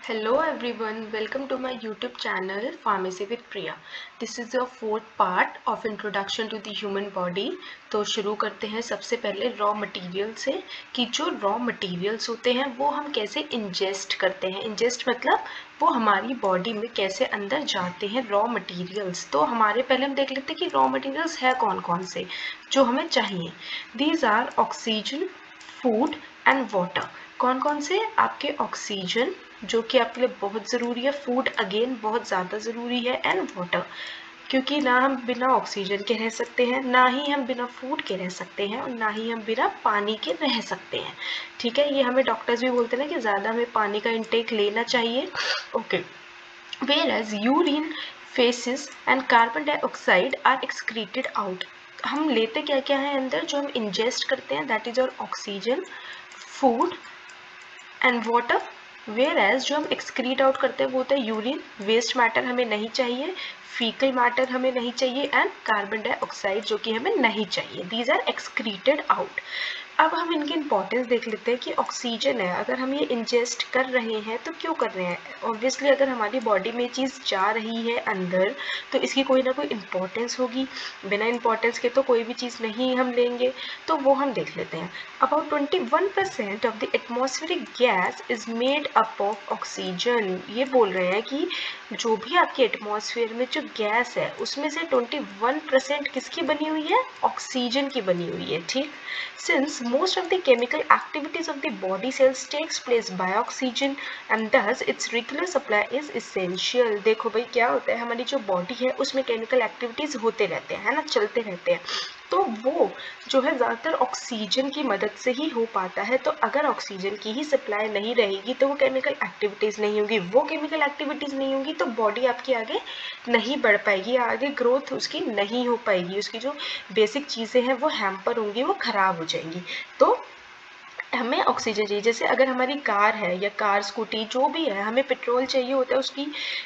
Hello everyone, welcome to my YouTube channel Pharmacy with Priya. This is the fourth part of Introduction to the Human Body. तो शुरू करते हैं सबसे पहले raw material से कि जो रॉ मटेरियल्स होते हैं वो हम कैसे इंजेस्ट करते हैं। इंजेस्ट मतलब वो हमारी बॉडी में कैसे अंदर जाते हैं रॉ मटेरियल्स। तो हमारे पहले हम देख लेते हैं कि रॉ मटेरियल्स है कौन कौन से जो हमें चाहिए। These are oxygen, food and water. कौन कौन से? आपके ऑक्सीजन जो कि आपके लिए बहुत ज़रूरी है, फूड अगेन बहुत ज़्यादा ज़रूरी है, एंड वाटर क्योंकि ना हम बिना ऑक्सीजन के रह सकते हैं, ना ही हम बिना फूड के रह सकते हैं, और ना ही हम बिना पानी के रह सकते हैं। ठीक है, ये हमें डॉक्टर्स भी बोलते हैं ना कि ज़्यादा हमें पानी का इंटेक लेना चाहिए। Okay, whereas urine, feces and carbon dioxide are excreted out. हम लेते क्या क्या है अंदर जो हम इंजेस्ट करते हैं, दैट इज और oxygen, food and water. Whereas जो हम एक्सक्रीट आउट करते हैं वो होता है यूरिन, वेस्ट मैटर हमें नहीं चाहिए, फीकल मैटर हमें नहीं चाहिए, एंड कार्बन डाइऑक्साइड जो कि हमें नहीं चाहिए। These are excreted out. अब हम इनकी इंपॉर्टेंस देख लेते हैं कि ऑक्सीजन है, अगर हम ये इंजेस्ट कर रहे हैं तो क्यों कर रहे हैं। ऑब्वियसली अगर हमारी बॉडी में चीज़ जा रही है अंदर तो इसकी कोई ना कोई इंपॉर्टेंस होगी, बिना इंपॉर्टेंस के तो कोई भी चीज़ नहीं हम लेंगे। तो वो हम देख लेते हैं। About 21% of the atmospheric gas is made up of oxygen. ये बोल रहे हैं कि जो भी आपके एटमॉस्फेयर में जो गैस है उसमें से 21% किसकी बनी हुई है? ऑक्सीजन की बनी हुई है। ठीक, since most of the chemical activities of the body cells takes place by oxygen and thus its regular supply is essential। देखो भाई क्या होता है, हमारी जो बॉडी है उसमें केमिकल एक्टिविटीज होते रहते हैं, है ना, चलते रहते हैं। तो वो जो है ज़्यादातर ऑक्सीजन की मदद से ही हो पाता है। तो अगर ऑक्सीजन की ही सप्लाई नहीं रहेगी तो वो केमिकल एक्टिविटीज़ नहीं होगी, वो केमिकल एक्टिविटीज़ नहीं होगी तो बॉडी आपकी आगे नहीं बढ़ पाएगी, आगे ग्रोथ उसकी नहीं हो पाएगी, उसकी जो बेसिक चीज़ें हैं वो हैम्पर होंगी, वो ख़राब हो जाएंगी। तो हमें ऑक्सीजन चाहिए। जैसे अगर हमारी कार है या कार स्कूटी जो भी है, हमें पेट्रोल चाहिए होता है उसकी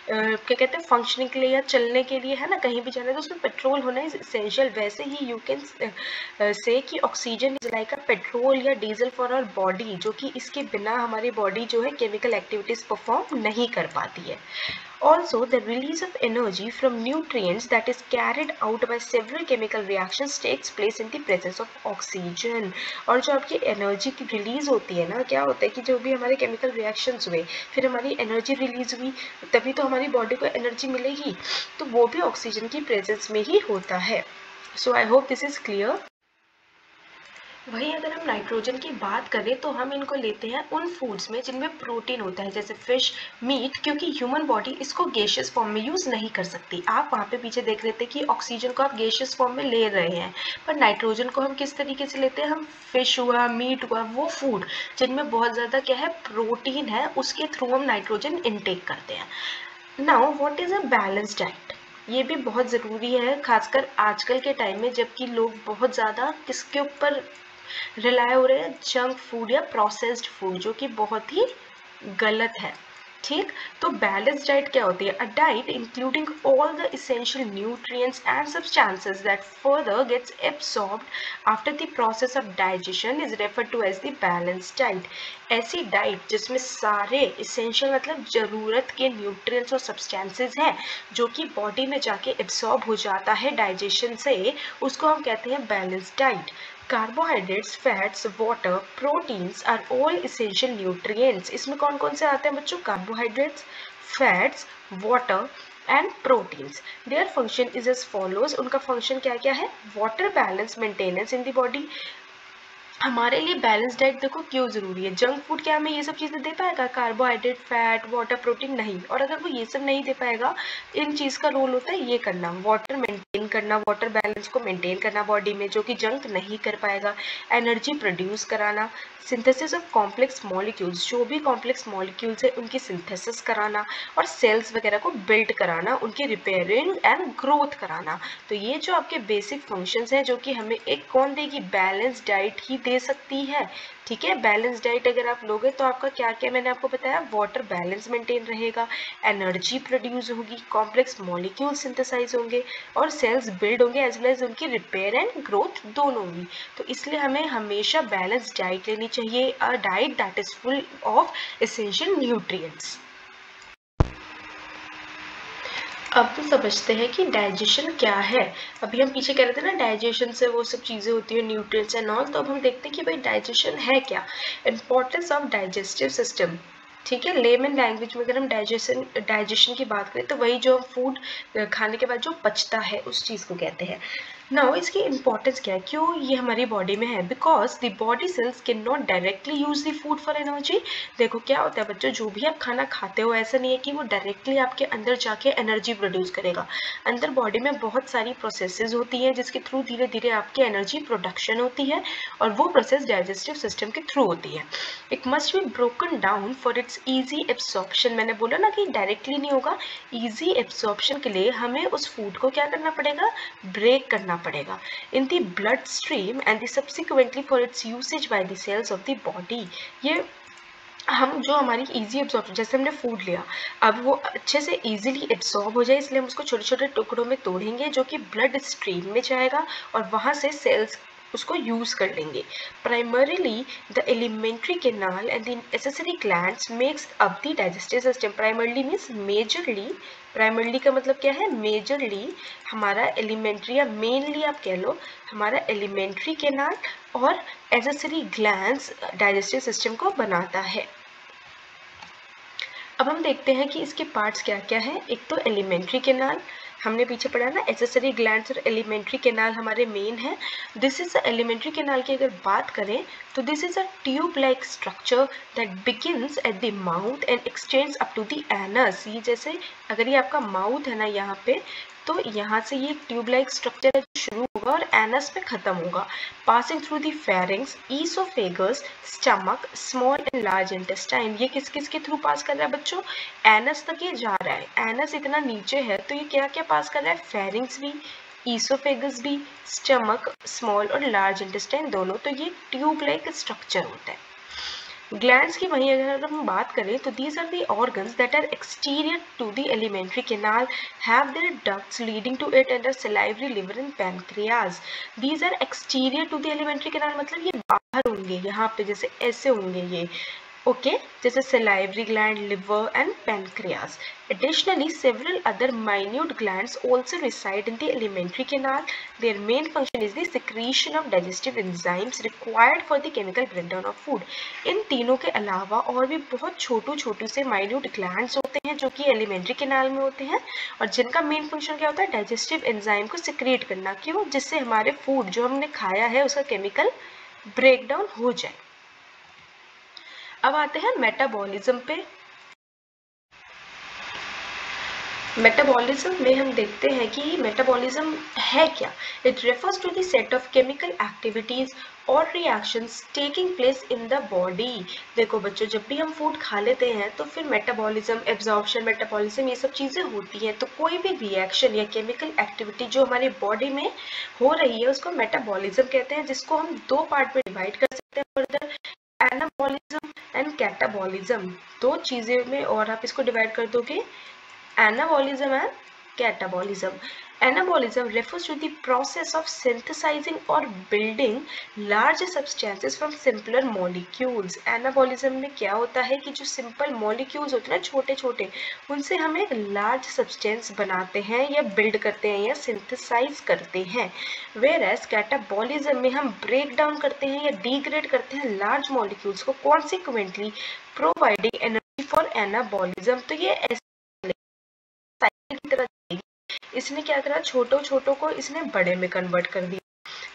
क्या कहते हैं फंक्शनिंग के लिए या चलने के लिए, है ना, कहीं भी जाना है तो उसमें पेट्रोल होना इज इसेंशियल। वैसे ही यू कैन से कि oxygen is like a petrol या डीजल फॉर आवर बॉडी, जो कि इसके बिना हमारी बॉडी जो है केमिकल एक्टिविटीज परफॉर्म नहीं कर पाती है। Also, the release of energy from nutrients that is carried out by several chemical reactions takes place in the presence of oxygen। और जो आपकी एनर्जी की रिलीज होती है ना, क्या होता है कि जो भी हमारे केमिकल रिएक्शंस हुए फिर हमारी एनर्जी रिलीज हुई तभी तो हमारी बॉडी को एनर्जी मिलेगी, तो वो भी ऑक्सीजन की प्रेजेंस में ही होता है। So I hope this is clear. वहीं अगर हम नाइट्रोजन की बात करें तो हम इनको लेते हैं उन फूड्स में जिनमें प्रोटीन होता है, जैसे फिश, मीट, क्योंकि ह्यूमन बॉडी इसको गैसियस फॉर्म में यूज़ नहीं कर सकती। आप वहाँ पे पीछे देख लेते हैं कि ऑक्सीजन को आप गैसियस फॉर्म में ले रहे हैं, पर नाइट्रोजन को हम किस तरीके से लेते हैं? हम फिश हुआ, मीट हुआ, वो फूड जिनमें बहुत ज़्यादा क्या है, प्रोटीन है, उसके थ्रू हम नाइट्रोजन इनटेक करते हैं। Now what is a balance diet? ये भी बहुत ज़रूरी है, खासकर आजकल के टाइम में जबकि लोग बहुत ज़्यादा किसके ऊपर रिलाय हो रहे हैं? जंक फूड या प्रोसेस्ड फूड, जो कि बहुत ही गलत है। ठीक, तो बैलेंस डाइट क्या होती है? A diet including all the essential nutrients and substances that further gets absorbed after the process of digestion is referred to as the balance diet. ऐसी डाइट जिसमें सारे इसेंशियल मतलब ज़रूरत के न्यूट्रिएंट्स और सब्सटेंसेस हैं जो कि बॉडी में जाके एब्सॉर्ब हो जाता है डाइजेशन से, उसको हम कहते हैं balance diet. Carbohydrates, fats, water, proteins are all essential nutrients. इसमें कौन कौन से आते हैं बच्चों? Carbohydrates, fats, water and proteins. Their function is as follows. उनका फंक्शन क्या क्या है? Water balance maintenance in the body. हमारे लिए बैलेंस डाइट देखो क्यों ज़रूरी है। जंक फूड क्या हमें ये सब चीज़ें दे पाएगा? कार्बोहाइड्रेट, फैट, वाटर, प्रोटीन नहीं। और अगर वो ये सब नहीं दे पाएगा, इन चीज़ का रोल होता है ये करना, वाटर मेंटेन करना, वाटर बैलेंस को मेंटेन करना बॉडी में, जो कि जंक नहीं कर पाएगा। एनर्जी प्रोड्यूस कराना, सिंथेसिस ऑफ कॉम्प्लेक्स मॉलिक्यूल्स, जो भी कॉम्प्लेक्स मॉलिक्यूल्स है उनकी सिंथेसिस कराना, और सेल्स वगैरह को बिल्ड कराना, उनकी रिपेयरिंग एंड ग्रोथ कराना। तो ये जो आपके बेसिक फंक्शंस हैं जो कि हमें एक कौन देगी? बैलेंस डाइट ही दे सकती है। ठीक है, बैलेंस डाइट अगर आप लोगे तो आपका क्या क्या मैंने आपको बताया, वाटर बैलेंस मेंटेन रहेगा, एनर्जी प्रोड्यूस होगी, कॉम्प्लेक्स मॉलिक्यूल सिंथेसाइज होंगे, और सेल्स बिल्ड होंगे, एज वेल एज उनकी रिपेयर एंड ग्रोथ दोनों होंगी। तो इसलिए हमें हमेशा बैलेंस डाइट लेनी चाहिए, a diet that is full of essential nutrients. अब तो समझते हैं कि डाइजेशन क्या है। अभी हम पीछे कह रहे थे ना डाइजेशन से वो सब चीज़ें होती हैं, न्यूट्रिएंट्स एंड ऑल, तो अब हम देखते हैं कि भाई डाइजेशन है क्या। इंपॉर्टेंस ऑफ डाइजेस्टिव सिस्टम, ठीक है। लेमन लैंग्वेज में अगर हम डाइजेशन की बात करें तो वही जो फूड खाने के बाद जो पचता है उस चीज़ को कहते हैं। नाउ इसकी इंपॉर्टेंस क्या है, क्यों ये हमारी बॉडी में है? Because the body cells can not directly use the food for energy. देखो क्या होता है बच्चों, जो भी आप खाना खाते हो ऐसा नहीं है कि वो डायरेक्टली आपके अंदर जाके एनर्जी प्रोड्यूस करेगा। अंदर बॉडी में बहुत सारी प्रोसेसेस होती हैं जिसके थ्रू धीरे धीरे आपकी एनर्जी प्रोडक्शन होती है, और वो प्रोसेस डाइजेस्टिव सिस्टम के थ्रू होती है। It must be broken down for its easy absorption. मैंने बोला ना कि डायरेक्टली नहीं होगा, ईजी एब्सॉर्प्शन के लिए हमें उस फूड को क्या करना पड़ेगा, ब्रेक करना पड़ेगा in the blood stream and the subsequently for its usage by the cells of the body. ये हम जो हमारी इजी एब्जॉर्ब, जैसे हमने फूड लिया, अब वो अच्छे से इजीली एब्जॉर्ब हो जाए इसलिए हम उसको छोटे छोटे टुकड़ों में तोड़ेंगे जो कि ब्लड स्ट्रीम में जाएगा और वहाँ से सेल्स उसको यूज कर लेंगे। Primarily the alimentary canal and the necessary glands makes up the digestive system. Primarily means majorly, primarily का मतलब क्या है, मेजरली हमारा एलिमेंट्री या मेनली आप कह लो हमारा एलिमेंट्री कैनाल और एसेसरी ग्लैंड्स डाइजेस्टिव सिस्टम को बनाता है। अब हम देखते हैं कि इसके पार्ट्स क्या क्या है। एक तो एलिमेंट्री कैनाल, हमने पीछे पढ़ा ना, एसेसरी ग्लैंड्स और एलिमेंट्री कैनाल हमारे मेन है। दिस इज एलिमेंट्री कैनाल की अगर बात करें तो this is a tube like structure that begins at the mouth and extends up to the anus. ये जैसे अगर ये आपका माउथ है ना यहाँ पे, तो यहाँ से ये ट्यूब लाइक स्ट्रक्चर है जो शुरू होगा और एनस पे खत्म होगा, passing through the pharynx, oesophagus, stomach, small and large intestine. ये किस किस के थ्रू पास कर रहा है बच्चों, एनस तक ये जा रहा है। एनस इतना नीचे है तो ये क्या क्या पास कर रहा है, फेरिंग्स भी, ईसोफेगस भी, स्टमक, स्मॉल और लार्ज इंटेस्टाइन दोनों। तो ये ट्यूब लाइक स्ट्रक्चर होता है। ग्लैंड्स की वहीं अगर हम बात करें तो these are the organs that are exterior to the alimentary canal, have their ducts leading to it under salivary, liver and pancreas. These are exterior to the alimentary canal, मतलब ये बाहर होंगे, यहाँ पे जैसे ऐसे होंगे ये, ओके, जैसे salivary gland, liver and pancreas. Additionally, several other minute glands also reside in the alimentary canal. Their main function is the secretion of digestive enzymes required for the chemical breakdown of food. इन तीनों के अलावा और भी बहुत छोटू से minute glands होते हैं जो कि alimentary canal में होते हैं और जिनका मेन फंक्शन क्या होता है, डाइजेस्टिव एंजाइम को सिक्रिएट करना। क्यों, जिससे हमारे फूड जो हमने खाया है उसका केमिकल ब्रेकडाउन हो जाए। अब आते हैं मेटाबॉलिज्म पे। मेटाबॉलिज्म में हम देखते हैं कि मेटाबॉलिज्म है क्या। It refers to the set of chemical activities और reactions taking place in the body. देखो बच्चों, जब भी हम फूड खा लेते हैं तो फिर मेटाबॉलिज्म, एब्जॉर्प्शन, मेटाबॉलिज्म ये सब चीज़ें होती हैं। तो कोई भी रिएक्शन या केमिकल एक्टिविटी जो हमारी बॉडी में हो रही है उसको मेटाबॉलिज्म कहते हैं, जिसको हम दो पार्ट में डिवाइड कर सकते हैं फर्दर, एनाबॉलिज्म एंड कैटाबॉलिज्म। दो चीज़ें में और आप इसको डिवाइड कर दोगे, anabolism and catabolism. Anabolism refers to the process of synthesizing or building large substances from simpler molecules. Anabolism में क्या होता है कि जो simple molecules होते हैं ना, छोटे छोटे, उनसे हम एक large substance बनाते हैं या build करते हैं या synthesize करते हैं। Whereas catabolism में हम break down करते हैं या degrade करते हैं large molecules को, consequently providing energy for anabolism। तो ये की तरह जाएगी। इसने क्या करा, छोटों को इसने बड़े में कन्वर्ट कर दिया,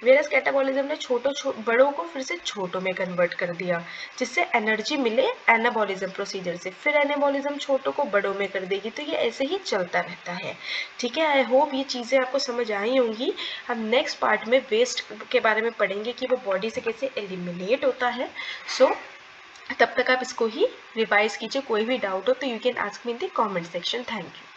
वेरस कैटाबॉलिज्म ने बड़ों को फिर से छोटों में कन्वर्ट कर दिया, जिससे एनर्जी मिले एनाबॉलिज्म प्रोसीजर से। फिर एनाबॉलिज्म छोटों को बड़ों में कर देगी। तो ये ऐसे ही चलता रहता है, ठीक है। आई होप ये चीज़ें आपको समझ आई होंगी। हम नेक्स्ट पार्ट में वेस्ट के बारे में पढ़ेंगे कि वो बॉडी से कैसे एलिमिनेट होता है। सो तब तक आप इसको ही रिवाइज कीजिए। कोई भी डाउट हो तो you can ask me in the comment section. Thank you.